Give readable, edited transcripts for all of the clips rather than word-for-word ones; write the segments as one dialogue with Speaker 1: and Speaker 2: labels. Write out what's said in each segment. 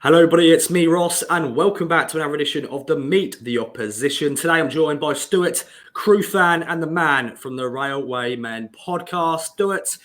Speaker 1: Hello, everybody. It's me, Ross, and welcome back to another edition of the Meet the Opposition. Today, I'm joined by Stuart, Crewe fan, and the man from the Railwaymen Podcast. Stuart,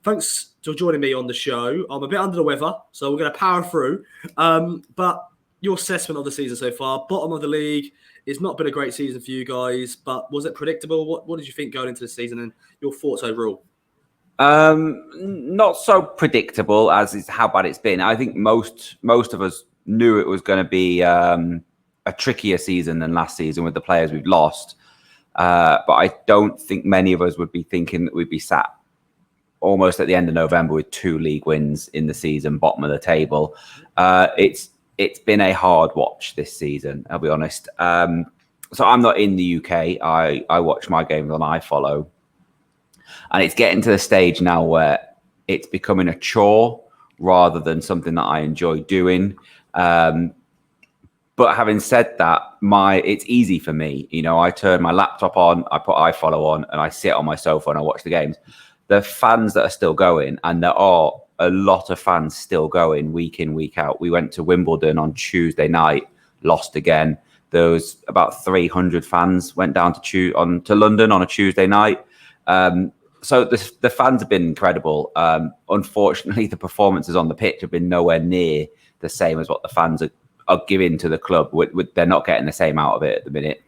Speaker 1: thanks for joining me on the show. I'm a bit under the weather, so we're going to power through. But your assessment of the season so far, bottom of the league. It's not been a great season for you guys, but was it predictable? What did you think going into the season, and your thoughts overall?
Speaker 2: Not so predictable as is how bad it's been. I think most of us knew it was going to be a trickier season than last season with the players we've lost. But I don't think many of us would be thinking that we'd be sat almost at the end of November with 2 league wins in the season, bottom of the table. It's been a hard watch this season, I'll be honest. So I'm not in the UK. I watch my games on iFollow. And it's getting to the stage now where it's becoming a chore rather than something that I enjoy doing. But having said that, it's easy for me. You know, I turn my laptop on, I put iFollow on, and I sit on my sofa and I watch the games. The fans that are still going, and there are a lot of fans still going week in, week out. We went to Wimbledon on Tuesday night, lost again. There was about 300 fans went down to London on a Tuesday night. So the fans have been incredible. Unfortunately, the performances on the pitch have been nowhere near the same as what the fans are giving to the club. They're not getting the same out of it at the minute.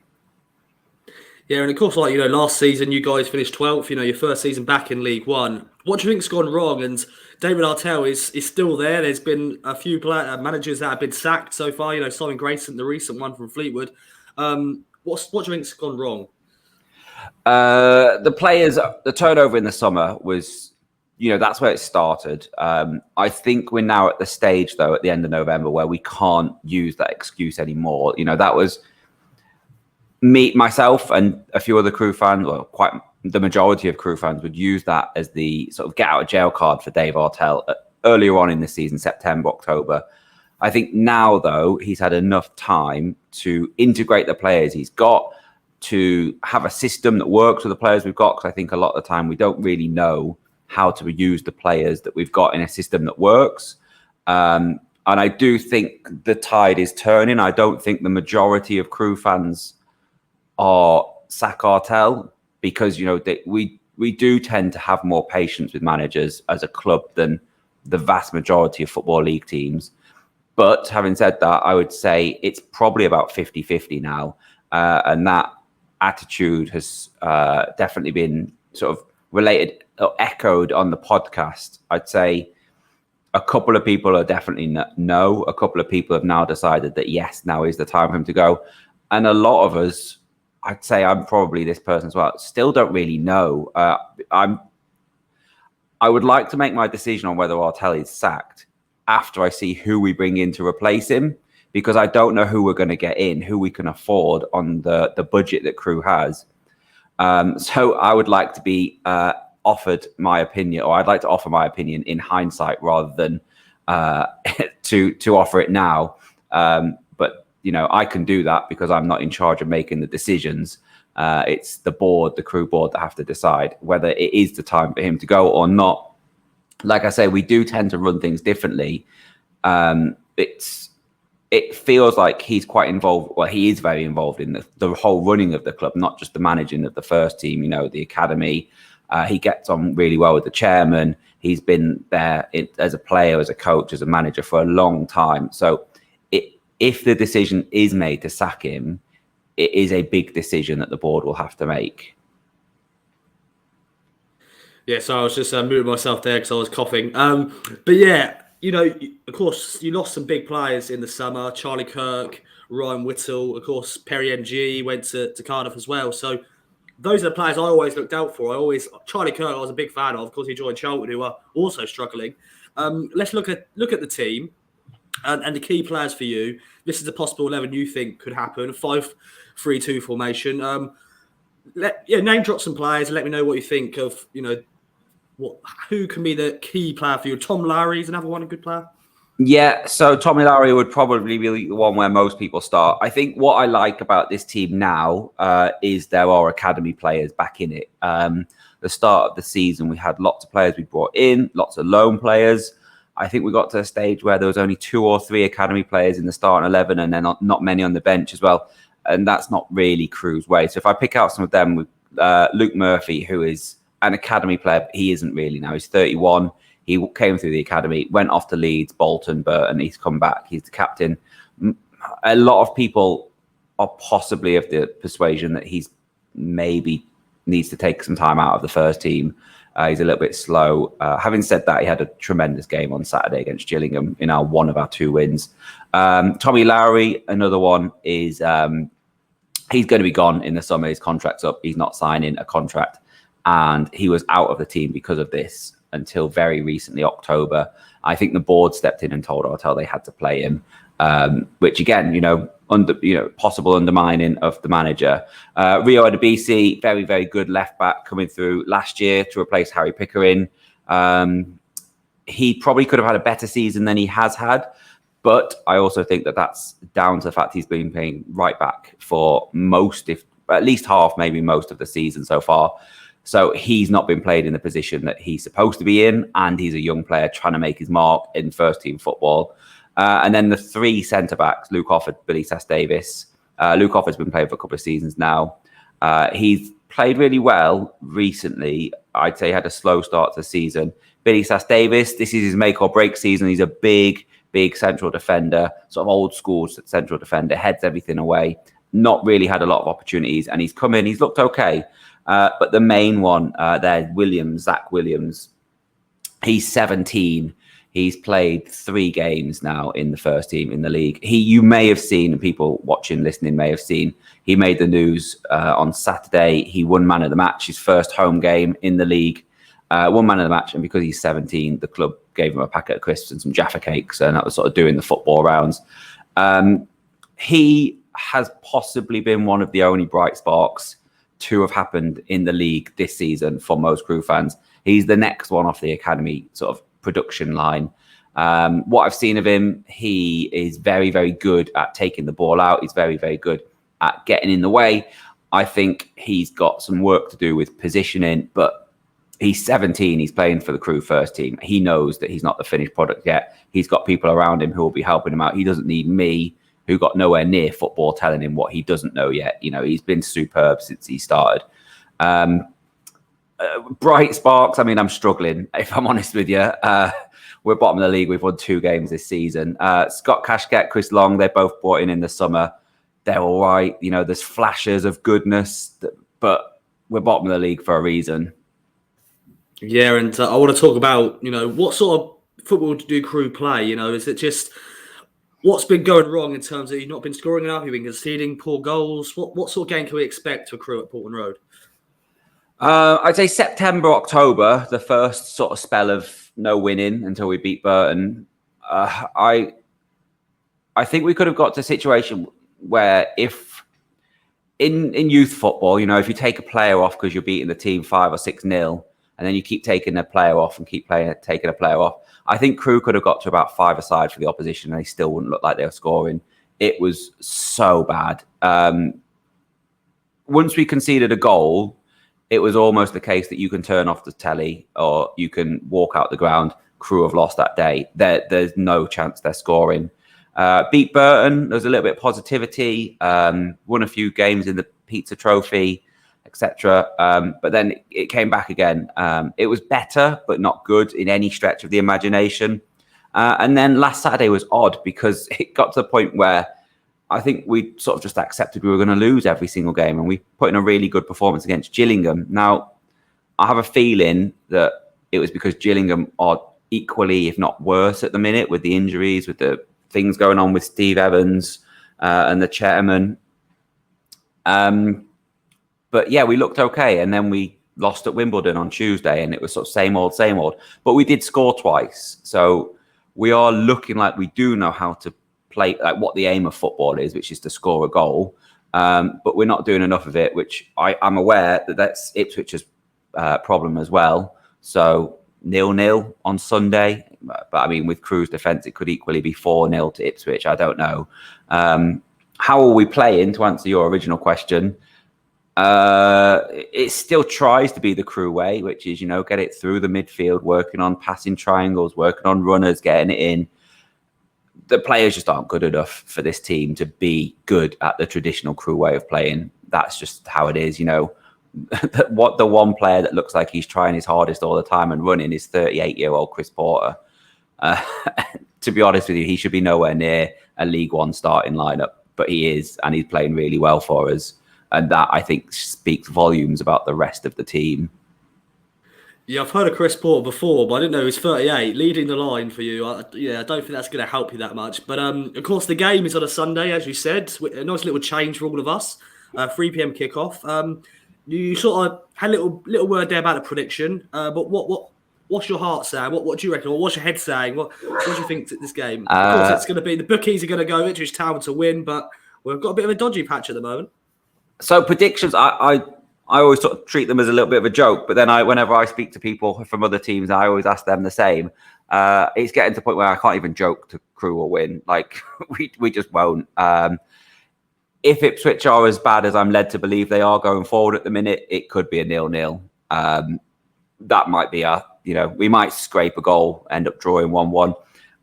Speaker 1: Yeah, and of course, last season you guys finished 12th. Your first season back in League One. What do you think's gone wrong? And David Artell is still there. There's been a few managers that have been sacked so far. Simon Grayson, the recent one from Fleetwood. What do you think's gone wrong?
Speaker 2: The players, the turnover in the summer was, that's where it started. I think we're now at the stage, though, at the end of November where we can't use that excuse anymore. That was myself and a few other Crewe fans, well, quite the majority of Crewe fans would use that as the sort of get out of jail card for Dave Artell earlier on in the season, September, October. I think now, though, he's had enough time to integrate the players he's got, to have a system that works with the players we've got, because I think a lot of the time we don't really know how to use the players that we've got in a system that works. And I do think the tide is turning. I don't think the majority of Crewe fans are sack Artell, because we do tend to have more patience with managers as a club than the vast majority of Football League teams. But having said that, I would say it's probably about 50-50 now. And that attitude has definitely been sort of related or echoed on the podcast. I'd say a couple of people are definitely no. A couple of people have now decided that yes, now is the time for him to go. And a lot of us, I'd say I'm probably this person as well, still don't really know. I would like to make my decision on whether Artell is sacked after I see who we bring in to replace him, because I don't know who we're going to get in, who we can afford on the budget that Crewe has. So I would like to be offered my opinion, or I'd like to offer my opinion in hindsight rather than to offer it now. But, I can do that because I'm not in charge of making the decisions. It's the board, the Crewe board, that have to decide whether it is the time for him to go or not. Like I say, we do tend to run things differently. It feels like he's quite involved. Well, he is very involved in the whole running of the club, not just the managing of the first team, the academy. He gets on really well with the chairman. He's been there as a player, as a coach, as a manager for a long time. So if the decision is made to sack him, it is a big decision that the board will have to make.
Speaker 1: Yeah, so I was just muting myself there because I was coughing. But yeah, of course, you lost some big players in the summer. Charlie Kirk, Ryan Whittle, of course, Perry MG went to Cardiff as well. So those are the players I always looked out for. Charlie Kirk, I was a big fan of. Of course, he joined Charlton, who are also struggling. Let's look at the team and the key players for you. This is a possible 11 you think could happen. 5-3-2 formation. Name drop some players and let me know what you think of, who can be the key player for you. Tom Lowry is another one, a good player.
Speaker 2: Yeah, so Tommy Lowry would probably be the one where most people start. I think what I like about this team now is there are academy players back in it. The start of the season, we had lots of players we brought in, lots of loan players. I think we got to a stage where there was only 2 or 3 academy players in the starting 11 and then not many on the bench as well. And that's not really Crewe's way. So if I pick out some of them, with Luke Murphy, who is an academy player, but he isn't really now. He's 31. He came through the academy, went off to Leeds, Bolton, Burton. He's come back. He's the captain. A lot of people are possibly of the persuasion that he's maybe needs to take some time out of the first team. He's a little bit slow. Having said that, he had a tremendous game on Saturday against Gillingham in one of our 2 wins. Tommy Lowry, another one, is he's going to be gone in the summer. His contract's up. He's not signing a contract. And he was out of the team because of this until very recently, October. I think the board stepped in and told Artell they had to play him, which again, possible undermining of the manager. Rio Adebisi, very, very good left back coming through last year to replace Harry Pickering. He probably could have had a better season than he has had, but I also think that that's down to the fact he's been playing right back for most, if at least half, maybe most of the season so far. So he's not been played in the position that he's supposed to be in, and he's a young player trying to make his mark in first team football. And then the 3 centre-backs, Luke Offord, Billy Sass-Davis. Luke Offord's been playing for a couple of seasons now. He's played really well recently. I'd say he had a slow start to the season. Billy Sass-Davis, this is his make or break season. He's a big central defender, sort of old school central defender, heads everything away. Not really had a lot of opportunities, and he's come in, he's looked okay. But the main one there, Zach Williams, he's 17. He's played 3 games now in the first team in the league. You may have seen, and people watching, listening may have seen, he made the news on Saturday. He won man of the match, his first home game in the league. Won man of the match, and because he's 17, the club gave him a packet of crisps and some Jaffa cakes, and that was sort of doing the football rounds. He has possibly been one of the only bright sparks to have happened in the league this season for most Crewe fans. He's the next one off the academy sort of production line. What I've seen of him, he is very, very good at taking the ball out. He's very, very good at getting in the way. I think he's got some work to do with positioning, but he's 17. He's playing for the Crewe first team. He knows that he's not the finished product yet. He's got people around him who will be helping him out. He doesn't need me, who got nowhere near football, telling him what he doesn't know yet. He's been superb since he started. Bright sparks, I mean, I'm struggling, if I'm honest with you. We're bottom of the league. We've won 2 games this season. Scott Cashket, Chris Long, they're both brought in the summer. They're all right. There's flashes of goodness, but we're bottom of the league for a reason.
Speaker 1: Yeah, and I want to talk about, what sort of football do Crewe play? Is it just... What's been going wrong in terms of you've not been scoring enough, you've been conceding poor goals? What sort of game can we expect for Crewe at Portman Road?
Speaker 2: I'd say September, October, the first sort of spell of no winning until we beat Burton. I think we could have got to a situation where if in youth football, if you take a player off because you're beating the team 5 or 6-0, and then you keep taking a player off and taking a player off, I think Crewe could have got to about 5 aside for the opposition and they still wouldn't look like they were scoring. It was so bad. Once we conceded a goal, it was almost the case that you can turn off the telly or you can walk out the ground. Crewe have lost that day. There's no chance they're scoring. Beat Burton, there was a little bit of positivity. Won a few games in the Pizza Trophy, etc. But then it came back again. It was better, but not good in any stretch of the imagination. And then last Saturday was odd because it got to the point where I think we sort of just accepted we were going to lose every single game, and we put in a really good performance against Gillingham. Now, I have a feeling that it was because Gillingham are equally, if not worse, at the minute with the injuries, with the things going on with Steve Evans and the chairman. But yeah, we looked okay, and then we lost at Wimbledon on Tuesday, and it was sort of same old, same old. But we did score twice, so we are looking like we do know how to play, like what the aim of football is, which is to score a goal. But we're not doing enough of it, which I'm aware that's Ipswich's problem as well. So 0-0 on Sunday, but I mean, with Crewe's defence, it could equally be 4-0 to Ipswich. I don't know. How are we playing? To answer your original question, It still tries to be the Crewe way, which is, get it through the midfield, working on passing triangles, working on runners, getting it in. The players just aren't good enough for this team to be good at the traditional Crewe way of playing. That's just how it is, What the one player that looks like he's trying his hardest all the time and running is 38-year-old Chris Porter. To be honest with you, he should be nowhere near a League One starting lineup, but he is, and he's playing really well for us. And that, I think, speaks volumes about the rest of the team.
Speaker 1: Yeah, I've heard of Chris Porter before, but I didn't know he was 38, leading the line for you. I don't think that's going to help you that much. But, of course, the game is on a Sunday, as you said. A nice little change for all of us. 3 p.m. kickoff. You sort of had a little word there about the prediction. But what's your heart saying? What do you reckon? Or what's your head saying? What do you think to this game? Of course, it's going to be the bookies are going to go Ipswich Town to win, but we've got a bit of a dodgy patch at the moment. So
Speaker 2: predictions, I always sort of treat them as a little bit of a joke, but then whenever I speak to people from other teams, I always ask them the same. It's getting to the point where I can't even joke to Crewe will win. Like, we just won't. If Ipswich are as bad as I'm led to believe they are going forward at the minute, it could be a 0-0. That might be we might scrape a goal, end up drawing 1-1.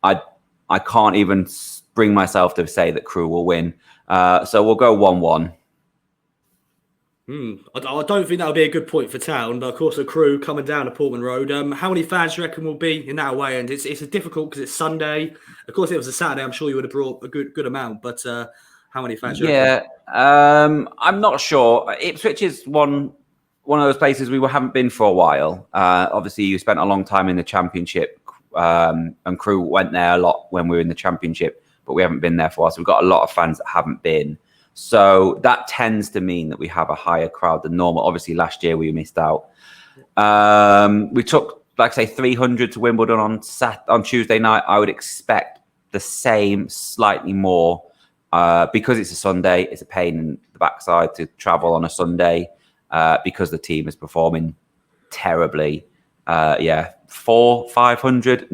Speaker 2: I can't even bring myself to say that Crewe will win. So we'll go 1-1.
Speaker 1: I don't think that would be a good point for Town, but of course the Crewe coming down to Portman Road. How many fans do you reckon will be in that away end? It's difficult because it's Sunday. Of course, if it was a Saturday, I'm sure you would have brought a good amount. But how many fans?
Speaker 2: I'm not sure. Ipswich is one of those places we haven't been for a while. Obviously, you spent a long time in the Championship, and Crewe went there a lot when we were in the Championship, but we haven't been there for a while. So we've got a lot of fans that haven't been. So that tends to mean that we have a higher crowd than normal. Obviously, last year we missed out. We took, like I say, 300 to Wimbledon on Tuesday night. I would expect the same, slightly more, because it's a Sunday. It's a pain in the backside to travel on a Sunday because the team is performing terribly. 400-500,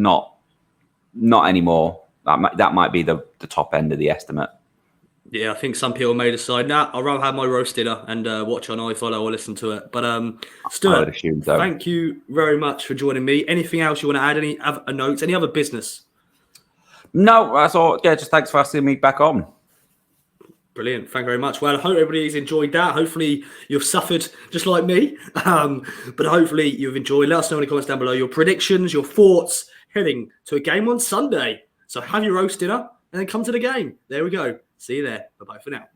Speaker 2: not anymore. That might be the top end of the estimate.
Speaker 1: Yeah, I think some people may decide, I'll rather have my roast dinner and watch on iFollow or listen to it. But Stuart, thank you very much for joining me. Anything else you want to add? Any other notes? Any other business?
Speaker 2: No, that's all. Yeah, just thanks for asking me back on.
Speaker 1: Brilliant. Thank you very much. Well, I hope everybody's enjoyed that. Hopefully you've suffered just like me. But hopefully you've enjoyed. Let us know in the comments down below your predictions, your thoughts heading to a game on Sunday. So have your roast dinner and then come to the game. There we go. See you there. Bye-bye for now.